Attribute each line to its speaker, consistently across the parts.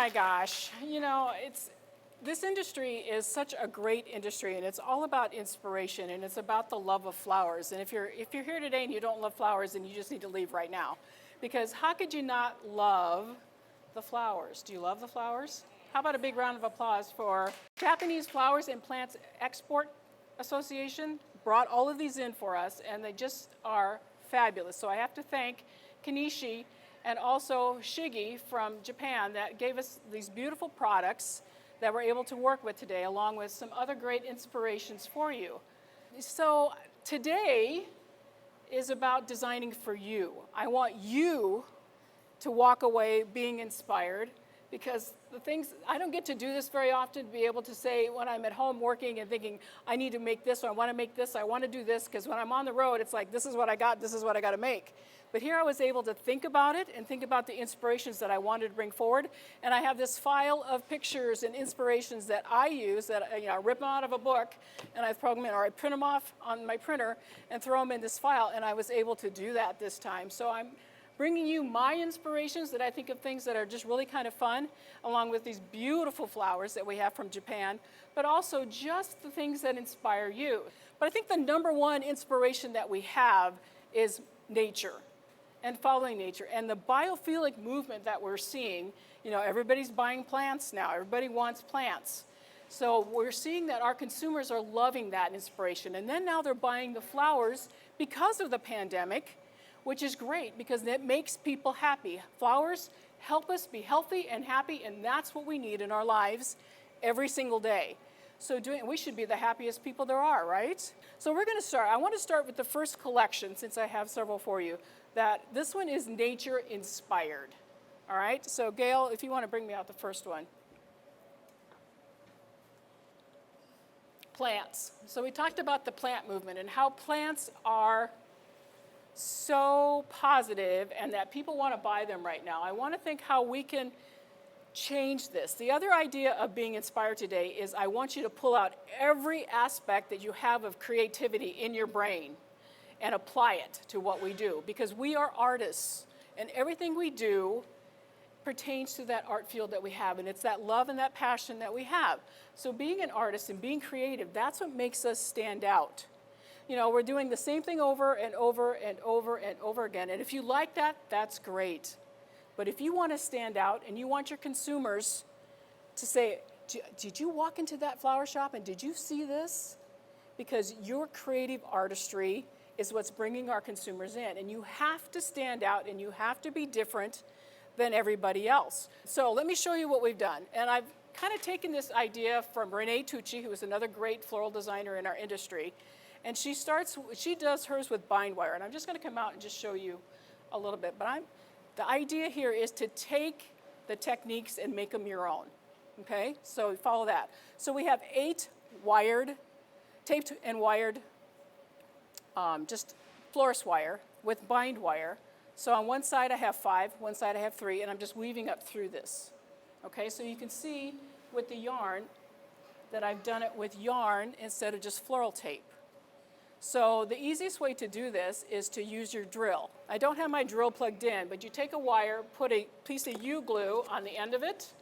Speaker 1: my gosh, you know, this industry is such a great industry, and it's all about inspiration, and it's about the love of flowers. And if you're here today and you don't love flowers, then you just need to leave right now, because how could you not love the flowers? Do you love the flowers? How about a big round of applause for Japanese Flowers and Plants Export Association? Brought all of these in for us, and they just are fabulous. So I have to thank Kanishi and also Shigi from Japan that gave us these beautiful products that we're able to work with today, along with some other great inspirations for you. So today is about designing for you. I want you to walk away being inspired, because the things, I don't get to do this very often, to be able to say when I'm at home working and thinking, I need to make this, or I want to make this, I want to do this, because when I'm on the road, it's like, this is what I got, this is what I got to make. But here I was able to think about it and think about the inspirations that I wanted to bring forward. And I have this file of pictures and inspirations that I use, that I rip them out of a book, and I program it, or I print them off on my printer and throw them in this file. And I was able to do that this time. So I'm bringing you my inspirations that I think of, things that are just really kind of fun, along with these beautiful flowers that we have from Japan, but also just the things that inspire you. But I think the number one inspiration that we have is nature and following nature, and the biophilic movement that we're seeing. You know, everybody's buying plants now. Everybody wants plants. So we're seeing that our consumers are loving that inspiration. And then now they're buying the flowers because of the pandemic, which is great because it makes people happy. Flowers help us be healthy and happy, and that's what we need in our lives every single day. So we should be the happiest people there are, right? So we're going to start. I want to start with the first collection, since I have several for you. This one is nature inspired. All right? So Gail, if you want to bring me out the first one. Plants. So we talked about the plant movement and how plants are so positive and that people want to buy them right now. I want to think how we can change this. The other idea of being inspired today is I want you to pull out every aspect that you have of creativity in your brain and apply it to what we do, because we are artists and everything we do pertains to that art field that we have, and it's that love and that passion that we have. So being an artist and being creative, that's what makes us stand out. You know, we're doing the same thing over and over and over and over again, and if you like that, that's great. But if you want to stand out and you want your consumers to say, did you walk into that flower shop and did you see this? Because your creative artistry is what's bringing our consumers in, and you have to stand out and you have to be different than everybody else. So let me show you what we've done. And I've kind of taken this idea from Renee Tucci, who is another great floral designer in our industry, and she does hers with bind wire. And I'm just going to come out and just show you a little bit. But the idea here is to take the techniques and make them your own. Okay, so follow that. So we have 8 taped and wired, just florist wire with bind wire. So on one side I have 5, one side I have 3, and I'm just weaving up through this. Okay, so you can see with the yarn that I've done it with yarn instead of just floral tape. So the easiest way to do this is to use your drill. I don't have my drill plugged in, but you take a wire, put a piece of U-glue on the end of it,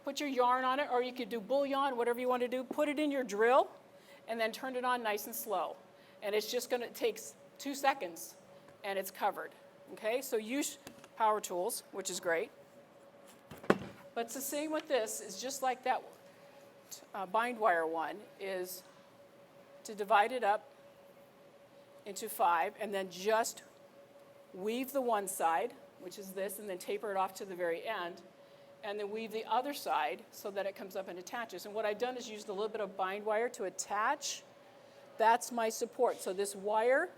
Speaker 1: put your yarn on it, or you could do bullion, whatever you want to do, put it in your drill, and then turn it on nice and slow. And it's just going to take 2 seconds, and it's covered. Okay, so use power tools, which is great. But it's the same with this. It's just like that bind wire one, is to divide it up into 5, and then just weave the one side, which is this, and then taper it off to the very end, and then weave the other side so that it comes up and attaches. And what I've done is used a little bit of bind wire to attach. That's my support. So this wire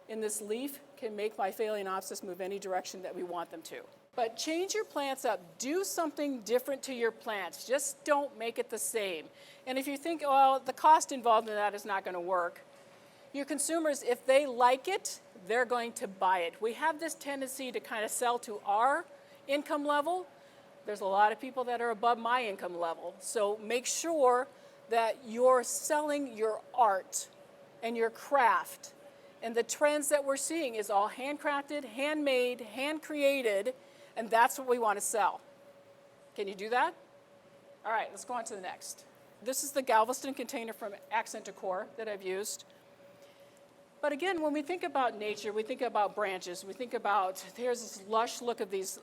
Speaker 1: in this leaf can make my Phalaenopsis move any direction that we want them to. But change your plants up. Do something different to your plants. Just don't make it the same. And if you think, well, the cost involved in that is not going to work, your consumers, if they like it, they're going to buy it. We have this tendency to kind of sell to our income level. There's a lot of people that are above my income level. So make sure that you're selling your art and your craft. And the trends that we're seeing is all handcrafted, handmade, hand-created, and that's what we want to sell. Can you do that? All right, let's go on to the next. This is the Galveston container from Accent Decor that I've used. But again, when we think about nature, we think about branches. We think about, here's this lush look of these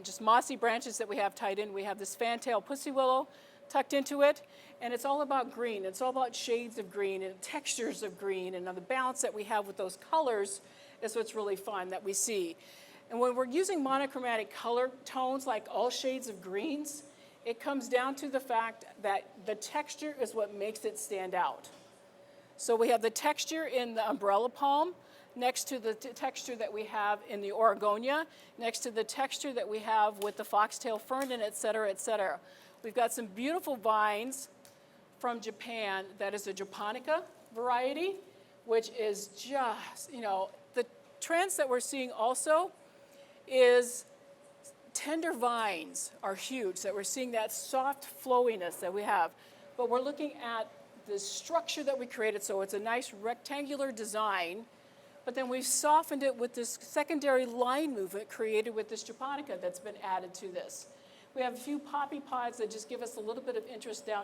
Speaker 1: just mossy branches that we have tied in. We have this fantail pussy willow tucked into it, and it's all about green. It's all about shades of green and textures of green, and the balance that we have with those colors is what's really fun that we see. And when we're using monochromatic color tones like all shades of greens, it comes down to the fact that the texture is what makes it stand out. So we have the texture in the umbrella palm, next to the texture that we have in the Oregonia, next to the texture that we have with the foxtail fern, and et cetera, et cetera. We've got some beautiful vines from Japan that is a japonica variety, which is just, the trends that we're seeing also is tender vines are huge, that we're seeing that soft flowiness that we have. But we're looking at the structure that we created, so it's a nice rectangular design, but then we've softened it with this secondary line movement created with this japonica that's been added to this. We have a few poppy pods that just give us a little bit of interest down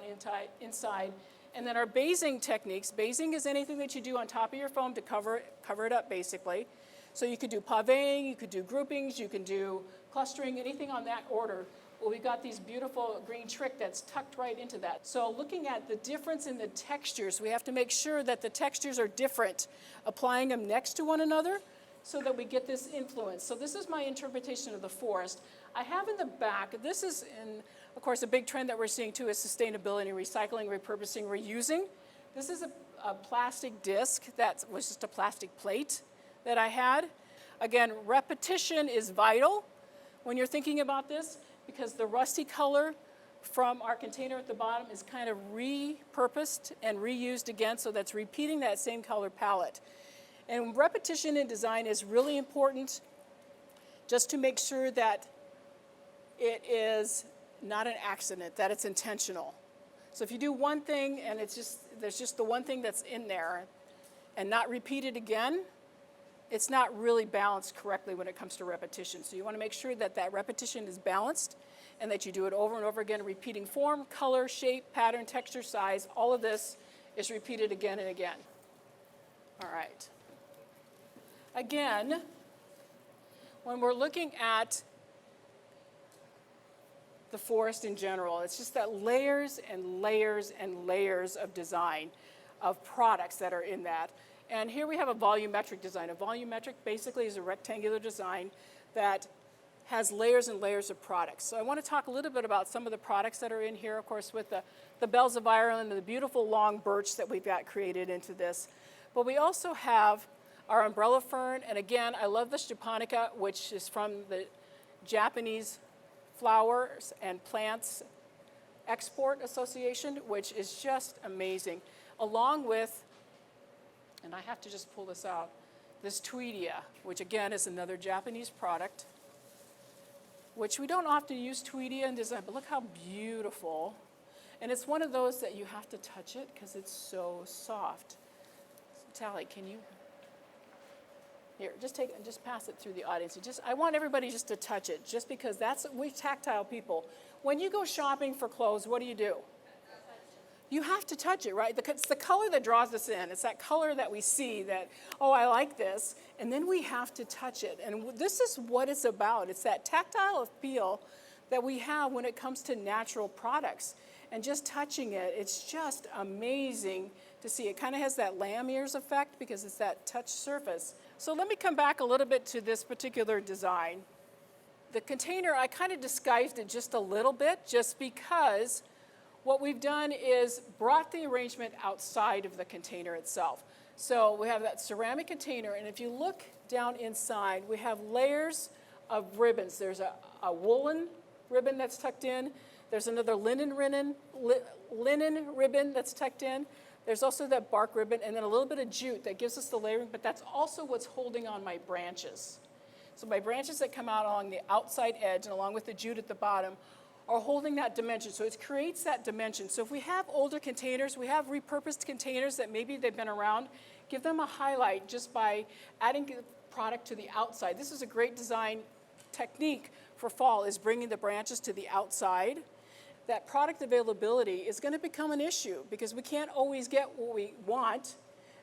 Speaker 1: inside. And then our basing techniques. Basing is anything that you do on top of your foam to cover it up, basically. So you could do pavéing, you could do groupings, you can do clustering, anything on that order. Well, we've got these beautiful green trick that's tucked right into that. So looking at the difference in the textures, we have to make sure that the textures are different, applying them next to one another so that we get this influence. So this is my interpretation of the forest. I have in the back, this is, of course, a big trend that we're seeing too is sustainability, recycling, repurposing, reusing. This is a plastic disc that was just a plastic plate that I had. Again, repetition is vital when you're thinking about this, because the rusty color from our container at the bottom is kind of repurposed and reused again, so that's repeating that same color palette. And repetition in design is really important just to make sure that it is not an accident, that it's intentional. So if you do one thing and there's just the one thing that's in there and not repeat it again, it's not really balanced correctly when it comes to repetition. So you want to make sure that that repetition is balanced and that you do it over and over again, repeating form, color, shape, pattern, texture, size. All of this is repeated again and again. All right. Again, when we're looking at the forest in general, it's just that layers and layers and layers of design of products that are in that. And here we have a volumetric design. A volumetric basically is a rectangular design that has layers and layers of products. So I want to talk a little bit about some of the products that are in here, of course, with the bells of Ireland and the beautiful long birch that we've got created into this. But we also have our umbrella fern, and again, I love this japonica, which is from the Japanese Flowers and Plants Export Association, which is just amazing, along with, and I have to just pull this out, this Tweedia, which again is another Japanese product, which we don't often use Tweedia in design, but look how beautiful. And it's one of those that you have to touch it because it's so soft. Tally, can you? Here, just pass it through the audience. I want everybody just to touch it, just because we're tactile people. When you go shopping for clothes, what do? You have to touch it, right? It's the color that draws us in. It's that color that we see that, oh, I like this, and then we have to touch it. And this is what it's about. It's that tactile feel that we have when it comes to natural products. And just touching it, it's just amazing to see. It kind of has that lamb ears effect because it's that touch surface. So let me come back a little bit to this particular design. The container, I kind of disguised it just a little bit just because what we've done is brought the arrangement outside of the container itself. So we have that ceramic container, and if you look down inside, we have layers of ribbons. There's a woolen ribbon that's tucked in. There's another linen ribbon that's tucked in. There's also that bark ribbon, and then a little bit of jute that gives us the layering, but that's also what's holding on my branches. So my branches that come out along the outside edge and along with the jute at the bottom are holding that dimension. So it creates that dimension. So if we have older containers, we have repurposed containers that maybe they've been around, give them a highlight just by adding product to the outside. This is a great design technique for fall is bringing the branches to the outside, that product availability is going to become an issue because we can't always get what we want,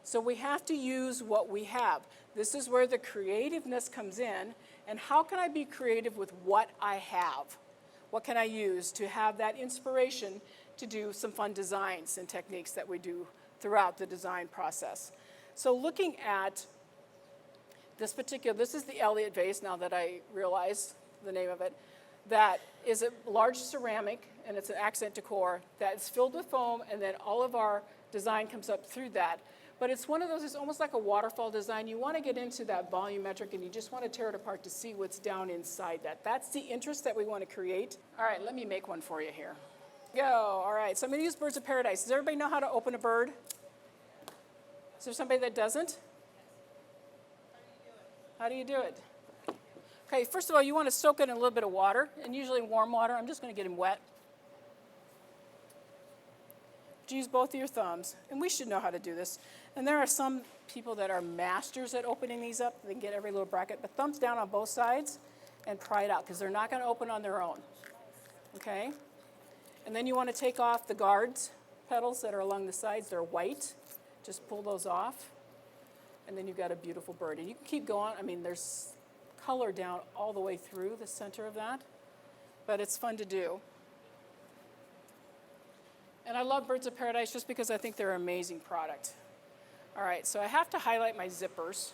Speaker 1: so we have to use what we have. This is where the creativeness comes in, and how can I be creative with what I have? What can I use to have that inspiration to do some fun designs and techniques that we do throughout the design process? So looking at this is the Elliott vase, now that I realize the name of it. That is a large ceramic, and it's an accent decor that's filled with foam, and then all of our design comes up through that. But it's one of those, it's almost like a waterfall design. You want to get into that volumetric, and you just want to tear it apart to see what's down inside that. That's the interest that we want to create. All right, let me make one for you here. Go, all right, so I'm going to use birds of paradise. Does everybody know how to open a bird? Is there somebody that doesn't? How do you do it? Okay, first of all, you want to soak it in a little bit of water, and usually warm water. I'm just going to get him wet. Use both of your thumbs, and we should know how to do this. And there are some people that are masters at opening these up. They can get every little bracket, but thumbs down on both sides and pry it out because they're not going to open on their own. Okay? And then you want to take off the guards petals that are along the sides. They're white. Just pull those off. And then you've got a beautiful bird. And you can keep going. I mean, there's color down all the way through the center of that, but it's fun to do. And I love Birds of Paradise just because I think they're an amazing product. All right, so I have to highlight my zippers.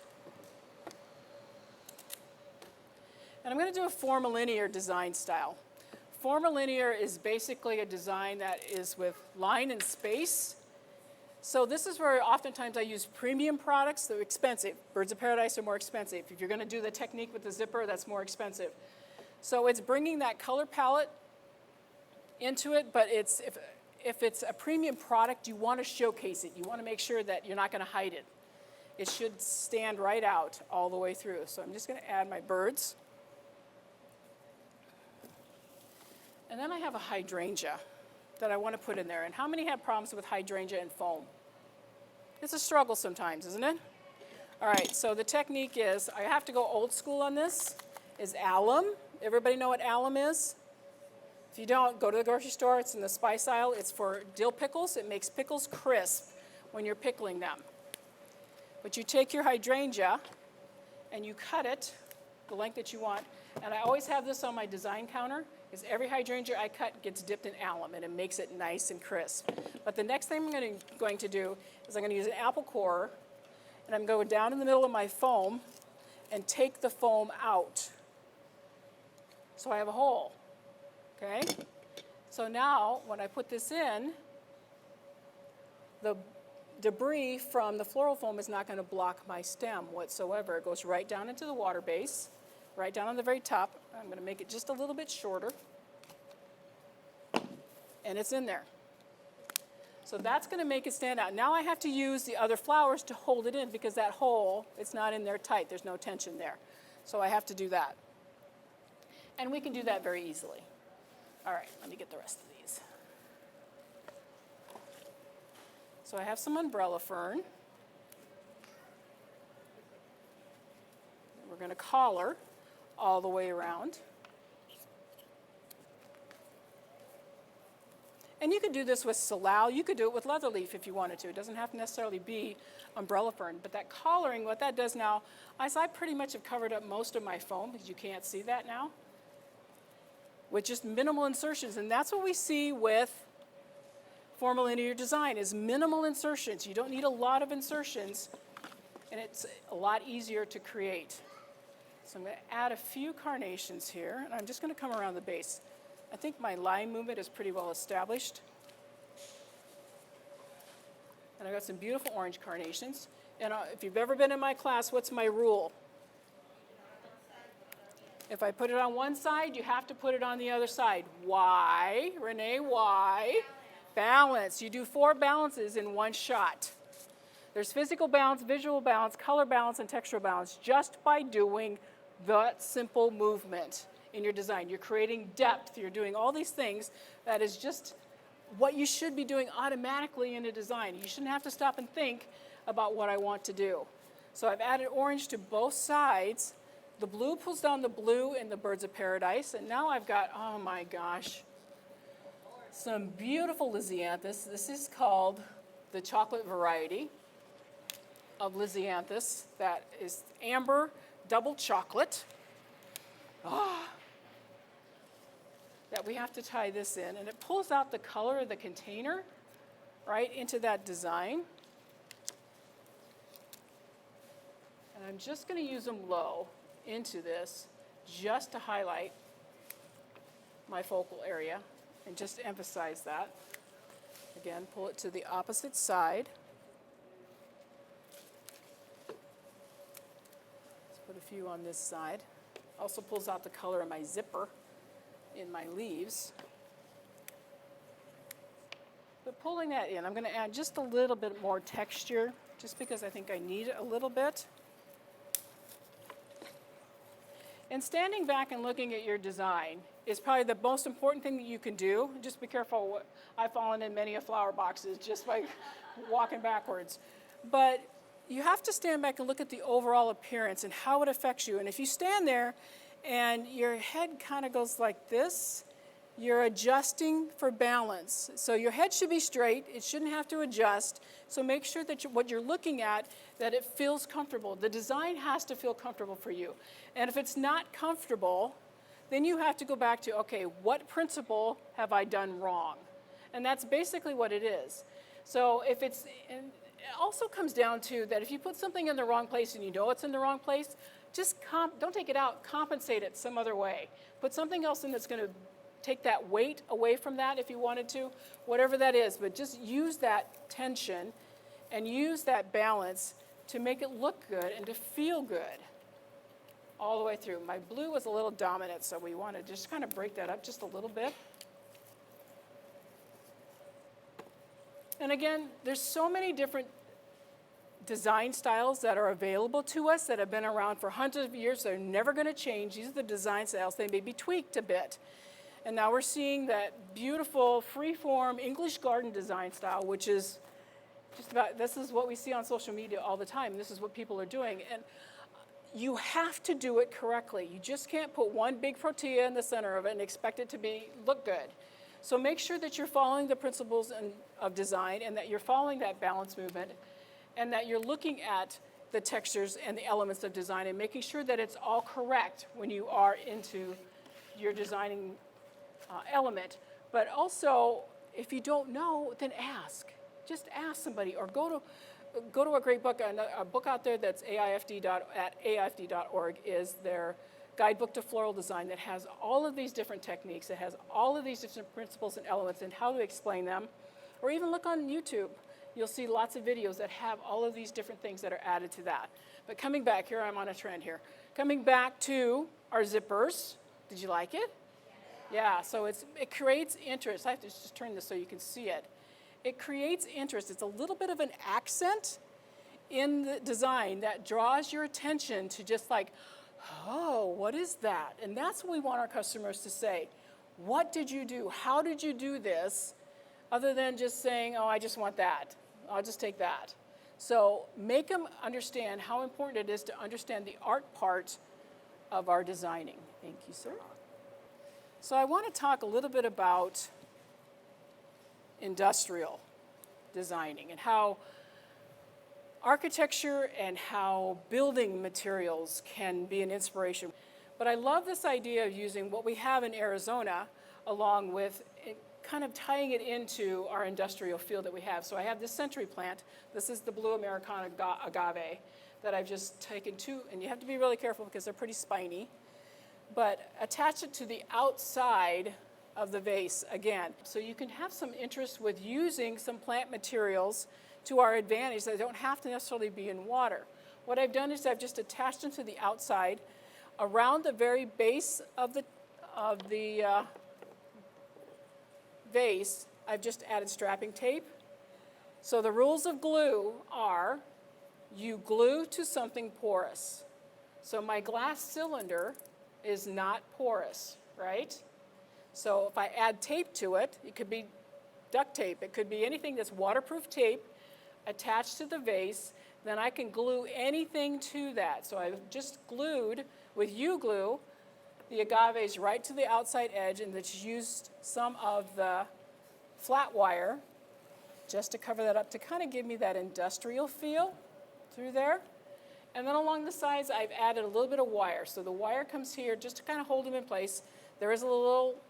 Speaker 1: And I'm going to do a formalinear design style. Formalinear is basically a design that is with line and space. So this is where oftentimes I use premium products that are expensive. Birds of Paradise are more expensive. If you're going to do the technique with the zipper, that's more expensive. So it's bringing that color palette into it, but if it's a premium product, you want to showcase it. You want to make sure that you're not going to hide it. It should stand right out all the way through. So I'm just going to add my birds. And then I have a hydrangea that I want to put in there. And how many have problems with hydrangea and foam? It's a struggle sometimes, isn't it? All right, so the technique is, I have to go old school on this, is alum. Everybody know what alum is? If you don't, go to the grocery store. It's in the spice aisle. It's for dill pickles. It makes pickles crisp when you're pickling them. But you take your hydrangea and you cut it the length that you want. And I always have this on my design counter, because every hydrangea I cut gets dipped in alum, and it makes it nice and crisp. But the next thing I'm going to do is I'm going to use an apple core, and I'm going to go down in the middle of my foam and take the foam out. So I have a hole, okay? So now, when I put this in, the debris from the floral foam is not going to block my stem whatsoever. It goes right down into the water base, right down on the very top. I'm going to make it just a little bit shorter. And it's in there. So that's going to make it stand out. Now I have to use the other flowers to hold it in, because that hole, it's not in there tight. There's no tension there. So I have to do that. And we can do that very easily. All right, let me get the rest of these. So I have some umbrella fern. We're going to collar all the way around. And you could do this with salal. You could do it with leatherleaf if you wanted to. It doesn't have to necessarily be umbrella fern. But that collaring, what that does now, is I pretty much have covered up most of my foam, because you can't see that now, with just minimal insertions. And that's what we see with formalinear design, is minimal insertions. You don't need a lot of insertions, and it's a lot easier to create. So I'm going to add a few carnations here, and I'm just going to come around the base. I think my line movement is pretty well established. And I've got some beautiful orange carnations. And if you've ever been in my class, what's my rule? If I put it on one side, you have to put it on the other side. Why? Renee, why? Balance. You do 4 balances in one shot. There's physical balance, visual balance, color balance, and textural balance just by doing that simple movement in your design. You're creating depth. You're doing all these things. That is just what you should be doing automatically in a design. You shouldn't have to stop and think about what I want to do. So I've added orange to both sides The blue pulls down the blue in the Birds of Paradise, and now I've got, oh my gosh, some beautiful Lisianthus. This is called the chocolate variety of Lisianthus. That is amber double chocolate. That we have to tie this in, and it pulls out the color of the container right into that design. And I'm just going to use them low into this just to highlight my focal area and just to emphasize that. Again, pull it to the opposite side. Let's put a few on this side. Also pulls out the color of my zipper in my leaves. But pulling that in, I'm going to add just a little bit more texture, just because I think I need it a little bit. And standing back and looking at your design is probably the most important thing that you can do. Just be careful. I've fallen in many of flower boxes just by walking backwards. But you have to stand back and look at the overall appearance and how it affects you. And if you stand there and your head kind of goes like this, you're adjusting for balance. So your head should be straight. It shouldn't have to adjust. So make sure that what you're looking at, that it feels comfortable. The design has to feel comfortable for you. And if it's not comfortable, then you have to go back to, okay, what principle have I done wrong? And that's basically what it is. So if it's, and it also comes down to that if you put something in the wrong place and you know it's in the wrong place, just don't take it out, compensate it some other way. Put something else in that's going to take that weight away from that if you wanted to, whatever that is, but just use that tension and use that balance to make it look good and to feel good all the way through. My blue was a little dominant, so we want to just kind of break that up just a little bit. And again, there's so many different design styles that are available to us that have been around for hundreds of years. They're never going to change. These are the design styles. They may be tweaked a bit. And now we're seeing that beautiful free-form English garden design style, which is just about, this is what we see on social media all the time. This is what people are doing. And you have to do it correctly. You just can't put one big protea in the center of it and expect it to look good. So make sure that you're following the principles of design and that you're following that balance movement and that you're looking at the textures and the elements of design and making sure that it's all correct when you are into your designing element. But also, if you don't know, then ask. Just ask somebody, or go to a great book. A book out there that's AIFD.org is their Guidebook to Floral Design that has all of these different techniques. It has all of these different principles and elements and how to explain them. Or even look on YouTube. You'll see lots of videos that have all of these different things that are added to that. But coming back, here I'm on a trend here. Coming back to our zippers. Did you like it? Yeah, so it creates interest. I have to just turn this so you can see it. It creates interest. It's a little bit of an accent in the design that draws your attention to just like, oh, what is that? And that's what we want our customers to say. What did you do? How did you do this? Other than just saying, oh, I just want that. I'll just take that. So make them understand how important it is to understand the art part of our designing. Thank you, sir. So I want to talk a little bit about industrial designing and how architecture and how building materials can be an inspiration. But I love this idea of using what we have in Arizona along with kind of tying it into our industrial field that we have. So I have this century plant. This is the blue Americana agave that I've just taken two, and you have to be really careful because they're pretty spiny. But attach it to the outside of the vase again. So you can have some interest with using some plant materials to our advantage that don't have to necessarily be in water. What I've done is I've just attached them to the outside around the very base of the vase. I've just added strapping tape. So the rules of glue are you glue to something porous. So my glass cylinder is not porous, right? So if I add tape to it, it could be duct tape, it could be anything that's waterproof tape attached to the vase, then I can glue anything to that. So I've just glued with U-glue the agaves right to the outside edge, and it's used some of the flat wire just to cover that up to kind of give me that industrial feel through there. And then along the sides, I've added a little bit of wire. So the wire comes here just to kind of hold them in place. There is a little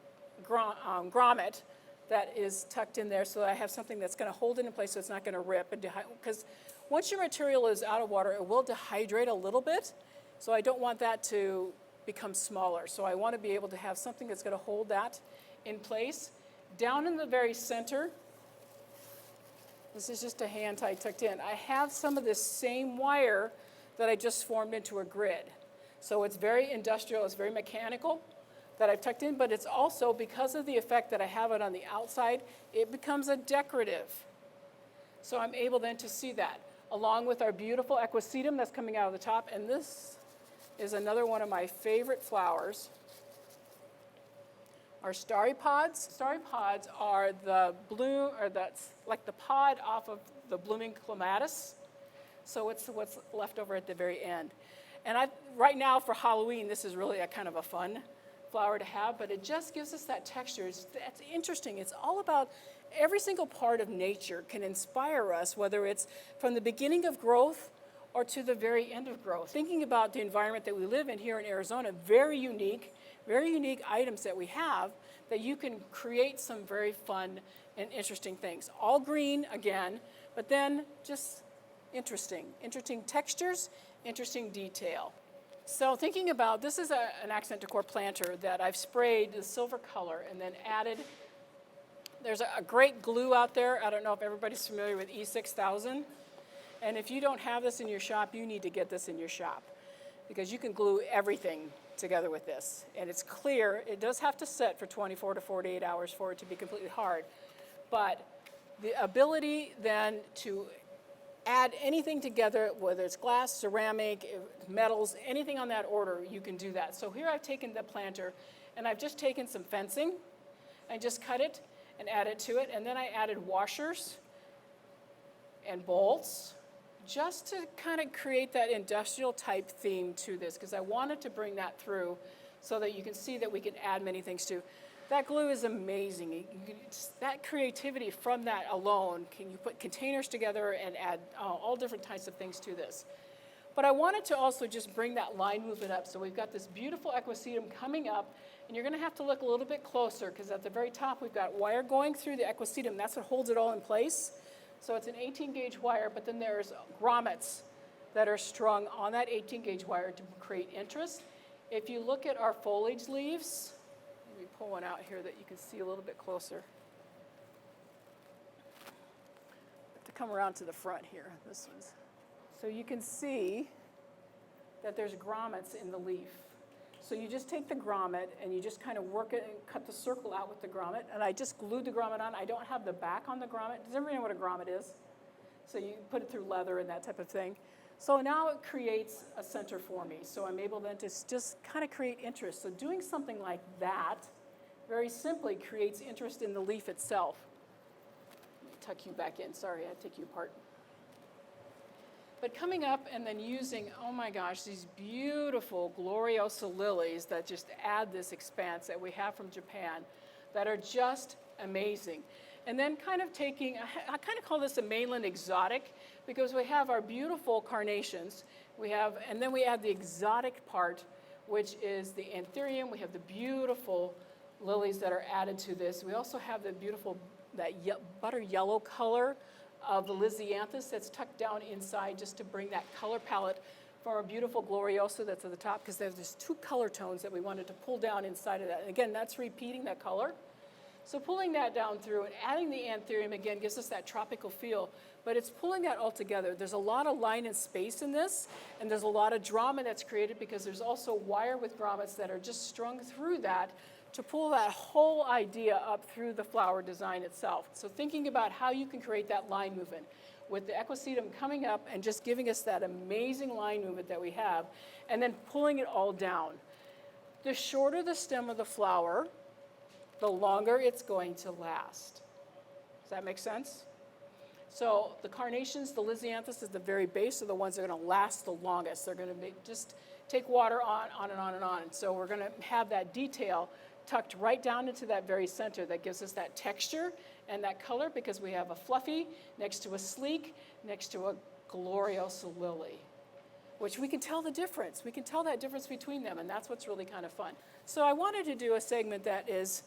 Speaker 1: grommet that is tucked in there so that I have something that's going to hold it in place so it's not going to rip. Because once your material is out of water, it will dehydrate a little bit. So I don't want that to become smaller. So I want to be able to have something that's going to hold that in place. Down in the very center, this is just a hand tie tucked in. I have some of this same wire that I just formed into a grid. So it's very industrial, it's very mechanical that I've tucked in, but it's also, because of the effect that I have it on the outside, it becomes a decorative. So I'm able then to see that, along with our beautiful equisetum that's coming out of the top, and this is another one of my favorite flowers. Our starry pods. Starry pods are the bloom, or that's like the pod off of the blooming clematis. So it's what's left over at the very end. And right now for Halloween, this is really a kind of a fun flower to have, but it just gives us that texture. That's interesting. It's all about every single part of nature can inspire us, whether it's from the beginning of growth or to the very end of growth. Thinking about the environment that we live in here in Arizona, very unique items that we have that you can create some very fun and interesting things. All green again, but then just interesting textures, interesting detail. So thinking about, this is an accent decor planter that I've sprayed the silver color and then added, there's a great glue out there. I don't know if everybody's familiar with E6000. And if you don't have this in your shop, you need to get this in your shop because you can glue everything together with this. And it's clear, it does have to set for 24 to 48 hours for it to be completely hard. But the ability then to add anything together, whether it's glass, ceramic, metals, anything on that order, you can do that. So here I've taken the planter and I've just taken some fencing and just cut it and add it to it. And then I added washers and bolts just to kind of create that industrial type theme to this, because I wanted to bring that through so that you can see that we can add many things to. That glue is amazing. That creativity from that alone, can you put containers together and add all different types of things to this. But I wanted to also just bring that line movement up. So we've got this beautiful equisetum coming up, and you're gonna have to look a little bit closer because at the very top we've got wire going through the equisetum. That's what holds it all in place. So it's an 18 gauge wire, but then there's grommets that are strung on that 18 gauge wire to create interest. If you look at our foliage leaves, let me pull one out here that you can see a little bit closer. To come around to the front here, this one's. So you can see that there's grommets in the leaf. So you just take the grommet and you just kind of work it and cut the circle out with the grommet. And I just glued the grommet on. I don't have the back on the grommet. Does everybody know what a grommet is? So you put it through leather and that type of thing. So now it creates a center for me. So I'm able then to just kind of create interest. So doing something like that very simply creates interest in the leaf itself. Let me tuck you back in. Sorry, I take you apart. But coming up and then using, oh my gosh, these beautiful Gloriosa lilies that just add this expanse that we have from Japan that are just amazing. And then kind of taking, I kind of call this a mainland exotic because we have our beautiful carnations. And then we add the exotic part, which is the anthurium. We have the beautiful lilies that are added to this. We also have the beautiful, that butter yellow color of the Lysianthus that's tucked down inside just to bring that color palette from our beautiful Gloriosa that's at the top, because there's just two color tones that we wanted to pull down inside of that. And again, that's repeating that color. So pulling that down through and adding the anthurium again gives us that tropical feel, but it's pulling that all together. There's a lot of line and space in this, and there's a lot of drama that's created because there's also wire with grommets that are just strung through that to pull that whole idea up through the flower design itself. So thinking about how you can create that line movement with the equisetum coming up and just giving us that amazing line movement that we have, and then pulling it all down. The shorter the stem of the flower, the longer it's going to last. Does that make sense? So the carnations, the Lysianthus is the very base, are the ones that are going to last the longest. They're going to just take water on and on and on. So we're going to have that detail tucked right down into that very center that gives us that texture and that color, because we have a fluffy next to a sleek, next to a gloriosa lily, which we can tell the difference. We can tell that difference between them, and that's what's really kind of fun. So I wanted to do a segment that is,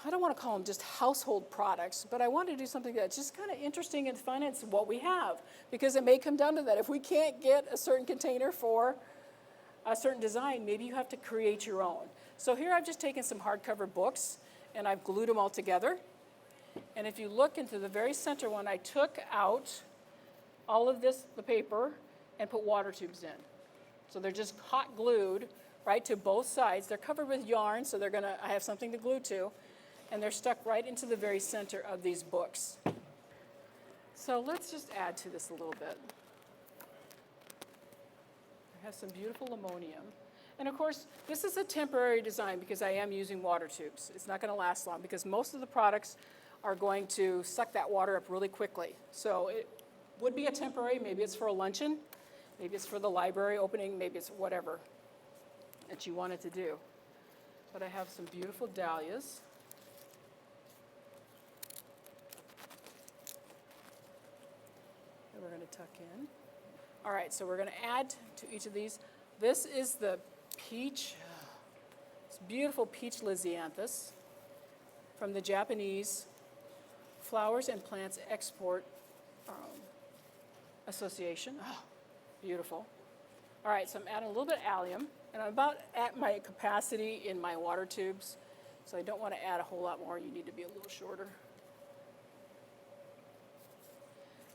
Speaker 1: I don't want to call them just household products, but I want to do something that's just kind of interesting and fun. It's what we have, because it may come down to that. If we can't get a certain container for a certain design, maybe you have to create your own. So here I've just taken some hardcover books and I've glued them all together. And if you look into the very center one, I took out all of this, the paper, and put water tubes in. So they're just hot glued right to both sides. They're covered with yarn, so I have something to glue to. And they're stuck right into the very center of these books. So let's just add to this a little bit. I have some beautiful ammonium. And of course, this is a temporary design because I am using water tubes. It's not going to last long because most of the products are going to suck that water up really quickly. So it would be a temporary, maybe it's for a luncheon, maybe it's for the library opening, maybe it's whatever that you wanted to do. But I have some beautiful dahlias. That we're going to tuck in. All right, so we're going to add to each of these. This is the peach, it's beautiful peach lisianthus from the Japanese Flowers and Plants Export Association. Oh, beautiful. All right, so I'm adding a little bit of allium, and I'm about at my capacity in my water tubes, so I don't want to add a whole lot more. You need to be a little shorter.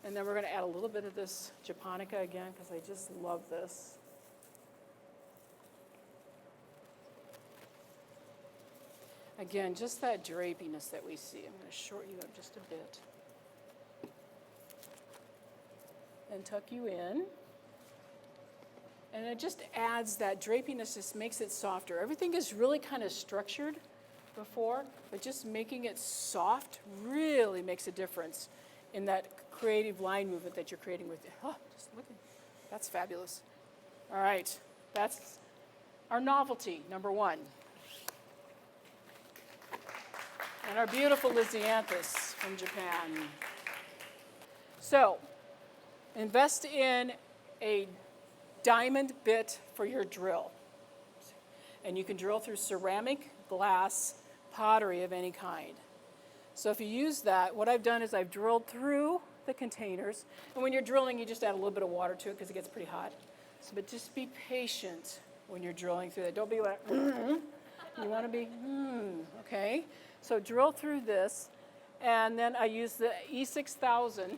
Speaker 1: And then we're going to add a little bit of this japonica again, because I just love this. Again, just that drapiness that we see. I'm going to shorten you up just a bit. And tuck you in. And it just adds that drapiness, just makes it softer. Everything is really kind of structured before, but just making it soft really makes a difference in that creative line movement that you're creating with it. Oh, just look at that's fabulous. All right, that's our novelty, number one. And our beautiful lisianthus from Japan. So, invest in a diamond bit for your drill. And you can drill through ceramic, glass, pottery of any kind. So if you use that, what I've done is I've drilled through the containers. And when you're drilling, you just add a little bit of water to it because it gets pretty hot. So, but just be patient when you're drilling through that. Don't be like, You want to be, okay. So drill through this, and then I use the E6000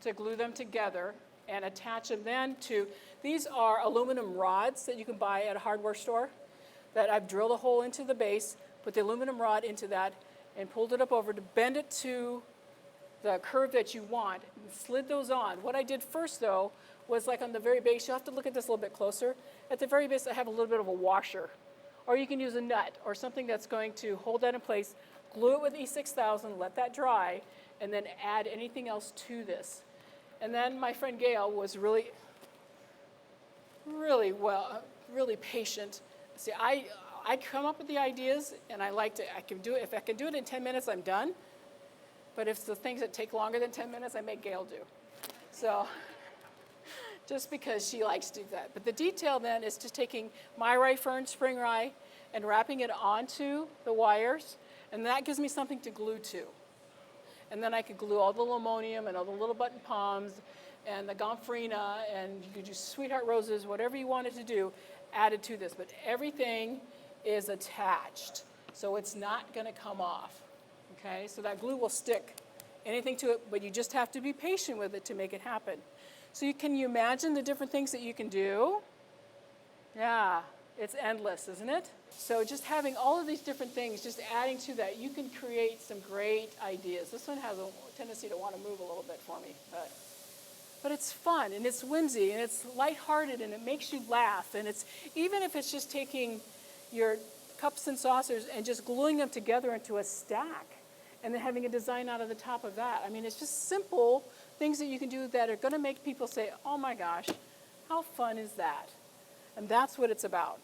Speaker 1: to glue them together and attach them then to, these are aluminum rods that you can buy at a hardware store that I've drilled a hole into the base, put the aluminum rod into that, and pulled it up over to bend it to the curve that you want, and slid those on. What I did first, though, was like on the very base, you'll have to look at this a little bit closer. At the very base, I have a little bit of a washer. Or you can use a nut or something that's going to hold that in place, glue it with E6000, let that dry, and then add anything else to this. And then my friend Gail was really patient. See, I come up with the ideas, and I like to, I can do it. If I can do it in 10 minutes, I'm done. But if the things that take longer than 10 minutes, I make Gail do. So, just because she likes to do that. But the detail then is just taking my rye fern spring rye and wrapping it onto the wires, and that gives me something to glue to. And then I could glue all the ammonium and all the little button palms and the gomphrena, and you could use sweetheart roses, whatever you wanted to do, added to this. But everything is attached, so it's not going to come off. Okay, so that glue will stick anything to it, but you just have to be patient with it to make it happen. So can you imagine the different things that you can do? Yeah, it's endless, isn't it? So just having all of these different things, just adding to that, you can create some great ideas. This one has a tendency to want to move a little bit for me, but it's fun, and it's whimsy, and it's lighthearted, and it makes you laugh. And it's, even if it's just taking your cups and saucers and just gluing them together into a stack, and then having a design out of the top of that. I mean, it's just simple things that you can do that are going to make people say, oh my gosh, how fun is that? And that's what it's about.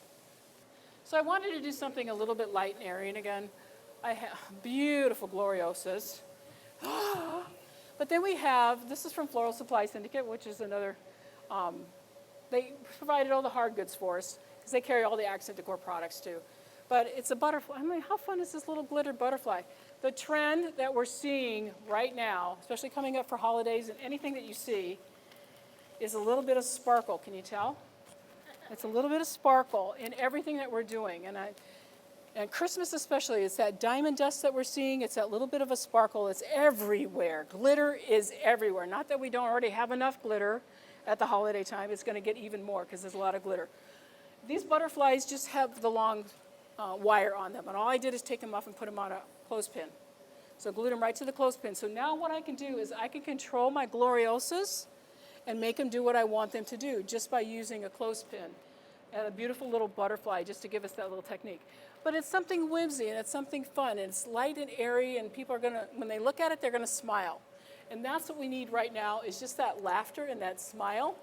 Speaker 1: So I wanted to do something a little bit light and airy, and again, I have beautiful Gloriosas. But then we have, this is from Floral Supply Syndicate, which is another, they provided all the hard goods for us, because they carry all the accent decor products too. But it's a butterfly. I mean, how fun is this little glitter butterfly? The trend that we're seeing right now, especially coming up for holidays and anything that you see, is a little bit of sparkle. Can you tell? It's a little bit of sparkle in everything that we're doing. And Christmas especially, it's that diamond dust that we're seeing. It's that little bit of a sparkle. It's everywhere. Glitter is everywhere. Not that we don't already have enough glitter at the holiday time. It's going to get even more because there's a lot of glitter. These butterflies just have the long wire on them. And all I did is take them off and put them on a clothespin. So glued them right to the clothespin. So now what I can do is I can control my Gloriosas and make them do what I want them to do just by using a clothespin and a beautiful little butterfly just to give us that little technique. But it's something whimsy and it's something fun and it's light and airy and people are gonna, when they look at it, they're gonna smile. And that's what we need right now is just that laughter and that smile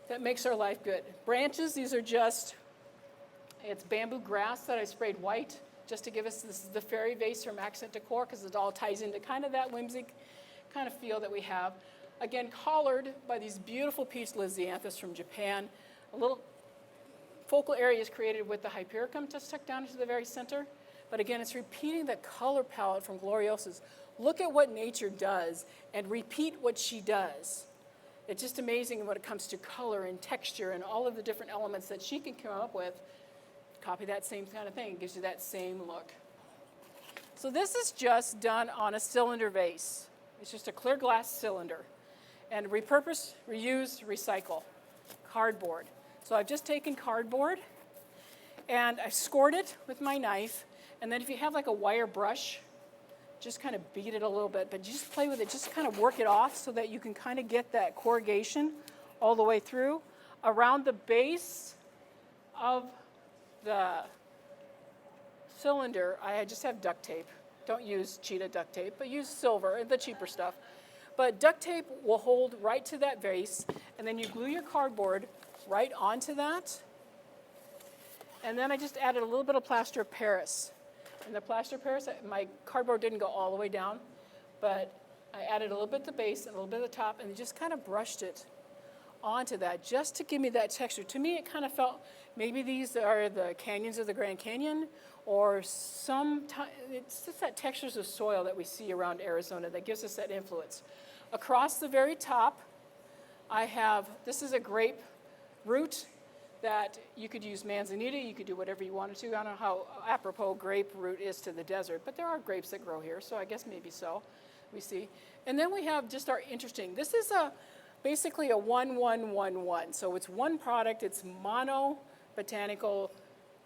Speaker 1: that makes our life good. Branches, these are just, it's bamboo grass that I sprayed white just to give us, this is the fairy vase from Accent Decor because it all ties into kind of that whimsy kind of feel that we have. Again, collared by these beautiful peach lisianthus from Japan. A little focal area is created with the hypericum just tucked down into the very center. But again, it's repeating the color palette from Gloriosas. Look at what nature does and repeat what she does. It's just amazing when it comes to color and texture and all of the different elements that she can come up with. Copy that same kind of thing. It gives you that same look. So this is just done on a cylinder vase. It's just a clear glass cylinder. And repurpose, reuse, recycle. Cardboard. So I've just taken cardboard and I've scored it with my knife. And then if you have like a wire brush, just kind of beat it a little bit, but just play with it, just kind of work it off so that you can kind of get that corrugation all the way through. Around the base of the cylinder, I just have duct tape. Don't use cheetah duct tape, but use silver, the cheaper stuff. But duct tape will hold right to that vase, and then you glue your cardboard right onto that. And then I just added a little bit of plaster of Paris. And the plaster of Paris, my cardboard didn't go all the way down, but I added a little bit at the base and a little bit at the top, and just kind of brushed it onto that just to give me that texture. To me, it kind of felt maybe these are the canyons of the Grand Canyon, or it's just that textures of soil that we see around Arizona that gives us that influence. Across the very top, I have, this is a grape root that you could use manzanita, you could do whatever you wanted to. I don't know how apropos grape root is to the desert, but there are grapes that grow here, so I guess maybe so, we see. And then we have just our interesting, this is basically a 1-1-1-1. So it's one product, it's mono botanical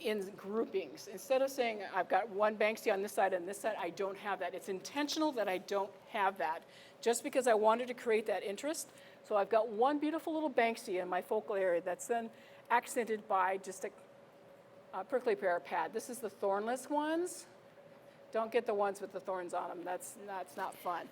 Speaker 1: in groupings. Instead of saying I've got one Banksy on this side and this side, I don't have that. It's intentional that I don't have that, just because I wanted to create that interest. So I've got one beautiful little Banksy in my focal area that's then accented by just a prickly pear pad. This is the thornless ones. Don't get the ones with the thorns on them. That's not fun.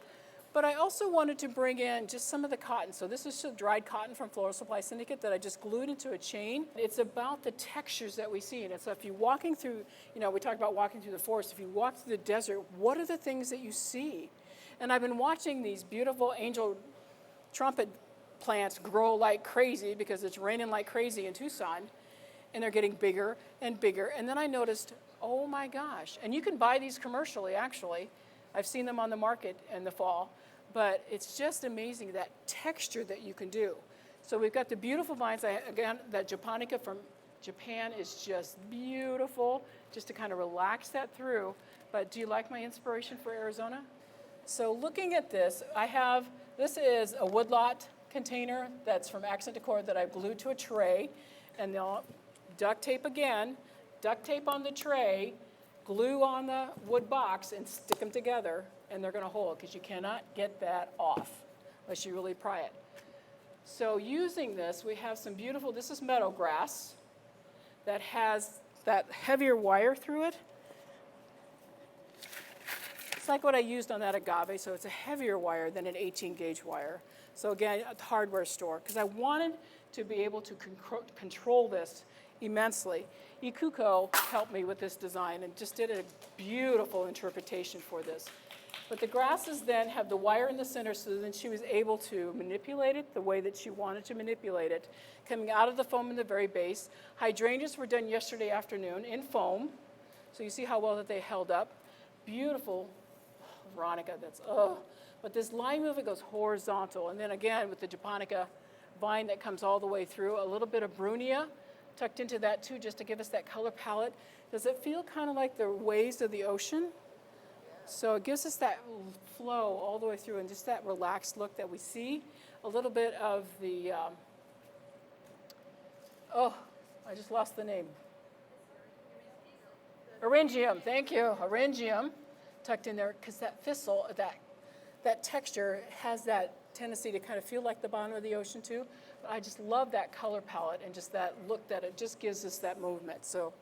Speaker 1: But I also wanted to bring in just some of the cotton. So this is dried cotton from Floral Supply Syndicate that I just glued into a chain. It's about the textures that we see. And so if you're walking through, we talked about walking through the forest. If you walk through the desert, what are the things that you see? And I've been watching these beautiful angel trumpet plants grow like crazy because it's raining like crazy in Tucson. And they're getting bigger and bigger. And then I noticed, oh my gosh. And you can buy these commercially, actually. I've seen them on the market in the fall. But it's just amazing that texture that you can do. So we've got the beautiful vines. Again, that japonica from Japan is just beautiful, just to kind of relax that through. But do you like my inspiration for Arizona? So looking at this, this is a woodlot container that's from Accent Decor that I've glued to a tray. And they'll duct tape again, duct tape on the tray, glue on the wood box, and stick them together. And they're going to hold, because you cannot get that off unless you really pry it. So using this, we have some beautiful, this is meadow grass that has that heavier wire through it. It's like what I used on that agave, so it's a heavier wire than an 18 gauge wire. So again, a hardware store, because I wanted to be able to control this immensely. Ikuko helped me with this design and just did a beautiful interpretation for this. But the grasses then have the wire in the center, so then she was able to manipulate it the way that she wanted to manipulate it, coming out of the foam in the very base. Hydrangeas were done yesterday afternoon in foam, so you see how well that they held up. Beautiful, Veronica, that's, oh. But this line movement goes horizontal, and then again with the japonica vine that comes all the way through, a little bit of brunia tucked into that too, just to give us that color palette. Does it feel kind of like the waves of the ocean? So it gives us that flow all the way through and just that relaxed look that we see. A little bit of the, oh, I just lost the name. Hydrangea, thank you, Hydrangea, tucked in there, because that thistle, that texture has that tendency to kind of feel like the bottom of the ocean too. But I just love that color palette and just that look that it just gives us that movement. So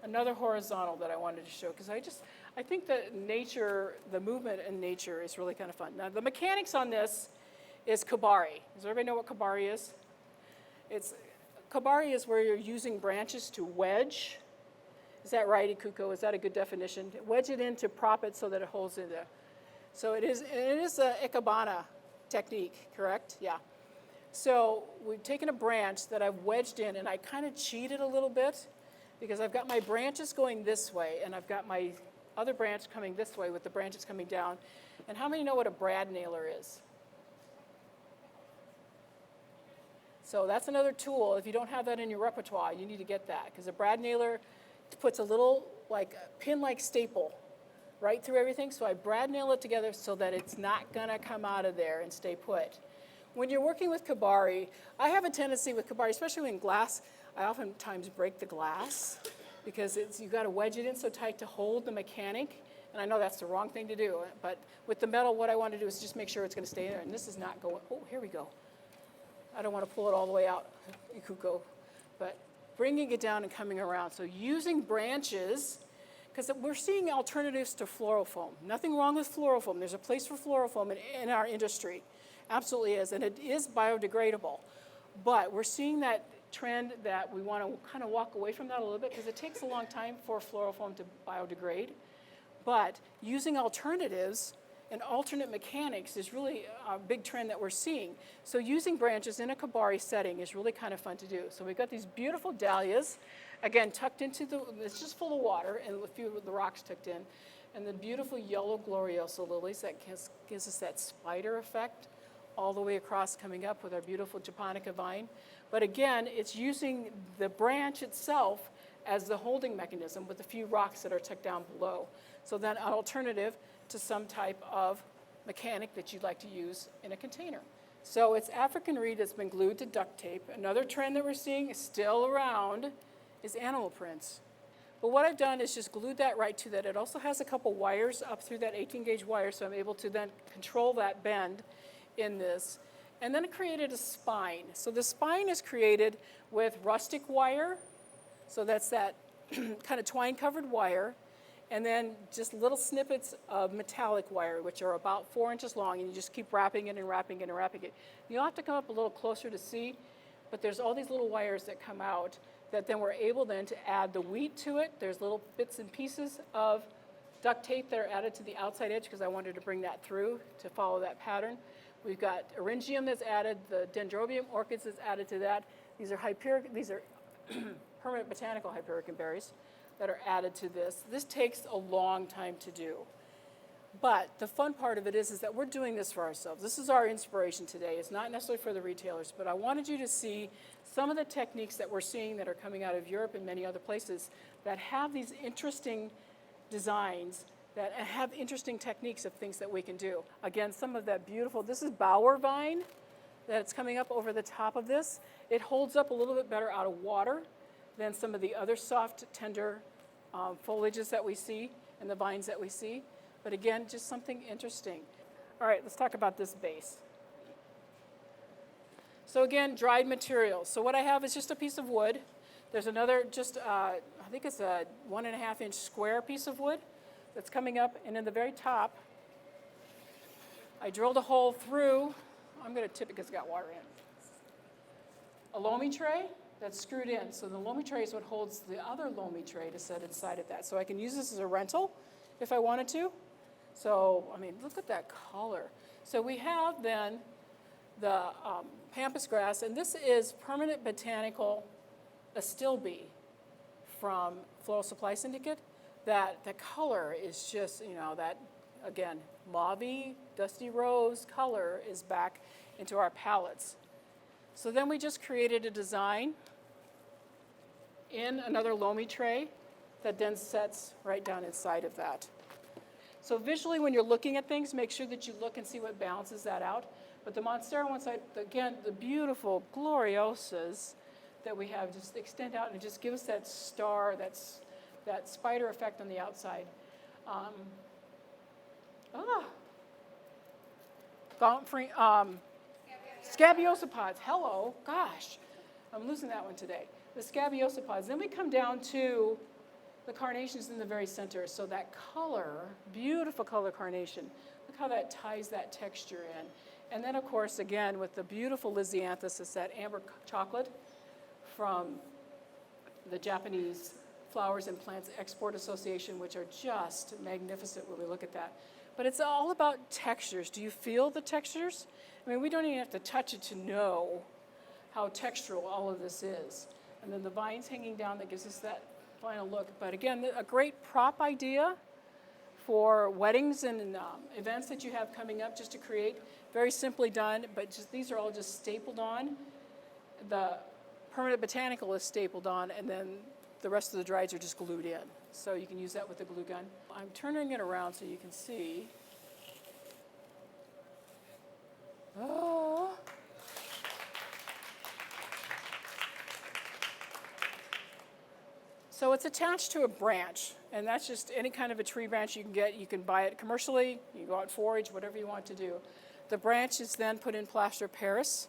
Speaker 1: another horizontal that I wanted to show, because I think that nature, the movement in nature is really kind of fun. Now the mechanics on this is kabari. Does everybody know what kabari is? Kabari is where you're using branches to wedge. Is that right, Ikuko? Is that a good definition? Wedge it in to prop it so that it holds in there. So it is a ikebana technique, correct? Yeah. So we've taken a branch that I've wedged in, and I kind of cheated a little bit because I've got my branches going this way, and I've got my other branch coming this way with the branches coming down. And how many know what a brad nailer is? So that's another tool. If you don't have that in your repertoire, you need to get that, because a brad nailer puts a little like pin-like staple right through everything. So I brad nail it together so that it's not gonna come out of there and stay put. When you're working with kabari, I have a tendency with kabari, especially in glass, I oftentimes break the glass because you've got to wedge it in so tight to hold the mechanic. And I know that's the wrong thing to do, but with the metal, what I want to do is just make sure it's going to stay there. And this is not going, oh, here we go. I don't want to pull it all the way out, Ikuko, but bringing it down and coming around. So using branches, because we're seeing alternatives to floral foam. Nothing wrong with floral foam. There's a place for floral foam in our industry. Absolutely is, and it is biodegradable. But we're seeing that trend that we want to kind of walk away from that a little bit, because it takes a long time for floral foam to biodegrade. But using alternatives and alternate mechanics is really a big trend that we're seeing. So using branches in a kabari setting is really kind of fun to do. So we've got these beautiful dahlias, again, tucked into it's just full of water and a few of the rocks tucked in. And the beautiful yellow gloriosa lilies that gives us that spider effect all the way across, coming up with our beautiful japonica vine. But again, it's using the branch itself as the holding mechanism with a few rocks that are tucked down below. So then an alternative to some type of mechanic that you'd like to use in a container. So it's African reed that's been glued to duct tape. Another trend that we're seeing is still around is animal prints. But what I've done is just glued that right to that. It also has a couple wires up through that 18-gauge wire, so I'm able to then control that bend in this. And then it created a spine. So the spine is created with rustic wire, so that's that kind of twine-covered wire, and then just little snippets of metallic wire, which are about 4 inches long, and you just keep wrapping it and wrapping it and wrapping it. You'll have to come up a little closer to see, but there's all these little wires that come out that then we're able then to add the wheat to it. There's little bits and pieces of duct tape that are added to the outside edge because I wanted to bring that through to follow that pattern. We've got Eryngium that's added, the Dendrobium orchids that's added to that. These are permanent botanical Hyperican berries that are added to this. This takes a long time to do. But the fun part of it is that we're doing this for ourselves. This is our inspiration today. It's not necessarily for the retailers, but I wanted you to see some of the techniques that we're seeing that are coming out of Europe and many other places that have these interesting designs that have interesting techniques of things that we can do. Again, some of that beautiful, this is bower vine that's coming up over the top of this. It holds up a little bit better out of water than some of the other soft, tender foliages that we see and the vines that we see. But again, just something interesting. All right, let's talk about this base. So again, dried materials. So what I have is just a piece of wood. There's another I think it's a 1.5-inch square piece of wood that's coming up, and in the very top, I drilled a hole through I'm going to tip it because it's got water in it. A loamy tray that's screwed in. So the loamy tray is what holds the other loamy tray to set inside of that. So I can use this as a rental if I wanted to. So, I mean, look at that color. So we have then the Pampas Grass, and this is Permanent Botanical Astilbe from Floral Supply Syndicate. That the color is just, you know, that, again, mauve-y, dusty rose color is back into our palettes. So then we just created a design in another loamy tray that then sets right down inside of that. So visually, when you're looking at things, make sure that you look and see what balances that out. But the Monstera on one side, again, the beautiful Gloriosas that we have just extend out and just give us that star, that spider effect on the outside. Scabiosaupods, hello, gosh, I'm losing that one today. The Scabiosaupods. Then we come down to the carnations in the very center. So that color, beautiful color carnation. Look how that ties that texture in. And then, of course, again, with the beautiful Lisianthus, it's that amber chocolate from the Japanese Flowers and Plants Export Association, which are just magnificent when we look at that. But it's all about textures. Do you feel the textures? I mean, we don't even have to touch it to know how textural all of this is. And then the vines hanging down that gives us that final look. But again, a great prop idea for weddings and events that you have coming up, just to create, very simply done, but just these are all just stapled on. The Permanent Botanical is stapled on, and then the rest of the drieds are just glued in. So you can use that with the glue gun. I'm turning it around so you can see. Oh. So it's attached to a branch, and that's just any kind of a tree branch you can get. You can buy it commercially, you can go out and forage, whatever you want to do. The branch is then put in plaster of Paris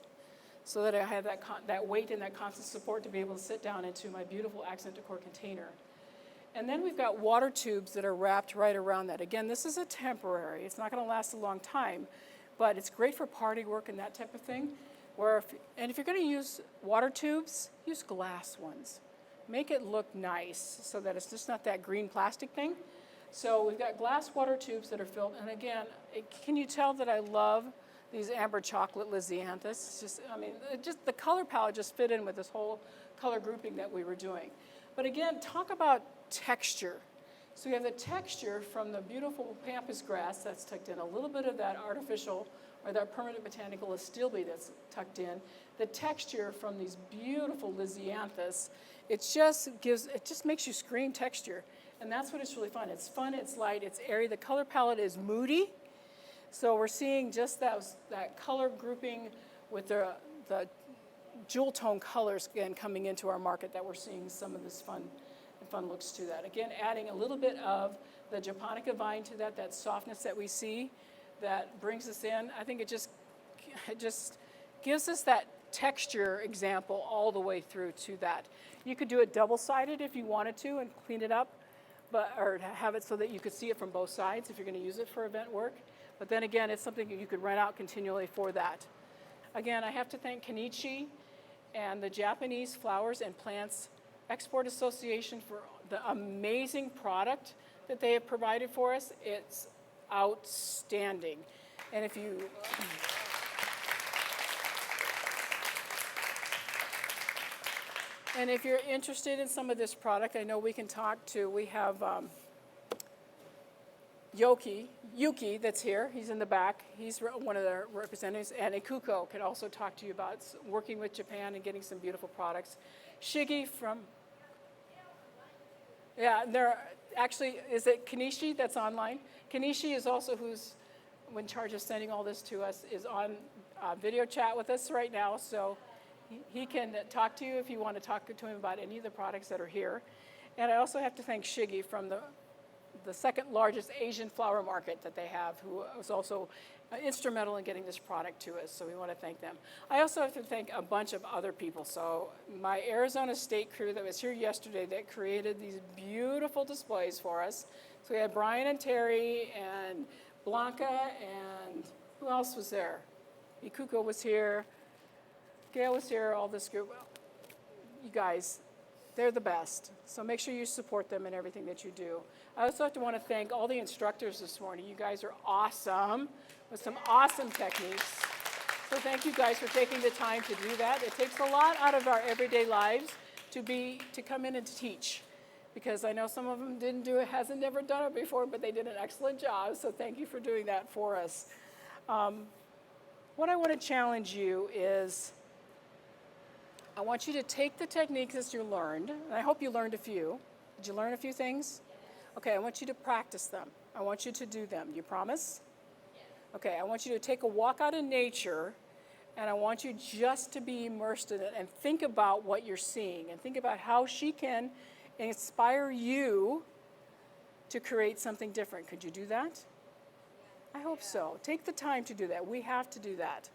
Speaker 1: so that I have that weight and that constant support to be able to sit down into my beautiful accent decor container. And then we've got water tubes that are wrapped right around that. Again, this is a temporary. It's not going to last a long time, but it's great for party work and that type of thing. And if you're going to use water tubes, use glass ones. Make it look nice so that it's just not that green plastic thing. So we've got glass water tubes that are filled. And again, can you tell that I love these amber chocolate Lisianthus? It's just, I mean, just the color palette just fit in with this whole color grouping that we were doing. But again, talk about texture. So we have the texture from the beautiful Pampas Grass that's tucked in, a little bit of that artificial or that Permanent Botanical Astilbe that's tucked in, the texture from these beautiful Lisianthus. It just makes you scream texture. And that's what it's really fun. It's fun, it's light, it's airy. The color palette is moody. So we're seeing just that color grouping with the jewel tone colors again coming into our market, that we're seeing some of this fun looks to that. Again, adding a little bit of the japonica vine to that softness that we see that brings us in. I think it just gives us that texture example all the way through to that. You could do it double-sided if you wanted to and clean it up, or have it so that you could see it from both sides if you're going to use it for event work. But then again, it's something you could rent out continually for that. Again, I have to thank Kenichi and the Japanese Flowers and Plants Export Association for the amazing product that they have provided for us. It's outstanding. And if you... And if you're interested in some of this product, I know we can talk to, we have Yuki that's here. He's in the back. He's one of the representatives. And Ikuko can also talk to you about working with Japan and getting some beautiful products. Shigi from, is it Kenichi that's online? Kenichi is also who's in charge of sending all this to us, is on video chat with us right now. So he can talk to you if you want to talk to him about any of the products that are here. And I also have to thank Shigi from the second largest Asian flower market that they have, who was also instrumental in getting this product to us. So we want to thank them. I also have to thank a bunch of other people. So my Arizona State crew that was here yesterday that created these beautiful displays for us. So we had Brian and Terry and Blanca, and who else was there? Ikuko was here. Gail was here, all this group. You guys, they're the best. So make sure you support them in everything that you do. I also have to want to thank all the instructors this morning. You guys are awesome with some awesome techniques. So thank you guys for taking the time to do that. It takes a lot out of our everyday lives to come in and to teach. Because I know some of them didn't do it, hasn't never done it before, but they did an excellent job. So thank you for doing that for us. What I want to challenge you is, I want you to take the techniques that you learned, and I hope you learned a few. Did you learn a few things? Okay, I want you to practice them. I want you to do them. You promise? Okay, I want you to take a walk out in nature, and I want you just to be immersed in it and think about what you're seeing and think about how she can inspire you to create something different. Could you do that? I hope so. Take the time to do that. We have to do that.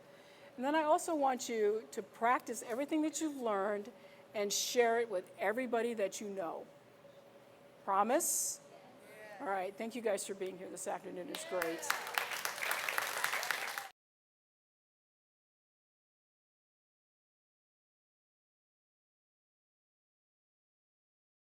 Speaker 1: And then I also want you to practice everything that you've learned and share it with everybody that you know. Promise? All right. Thank you guys for being here this afternoon. It's great.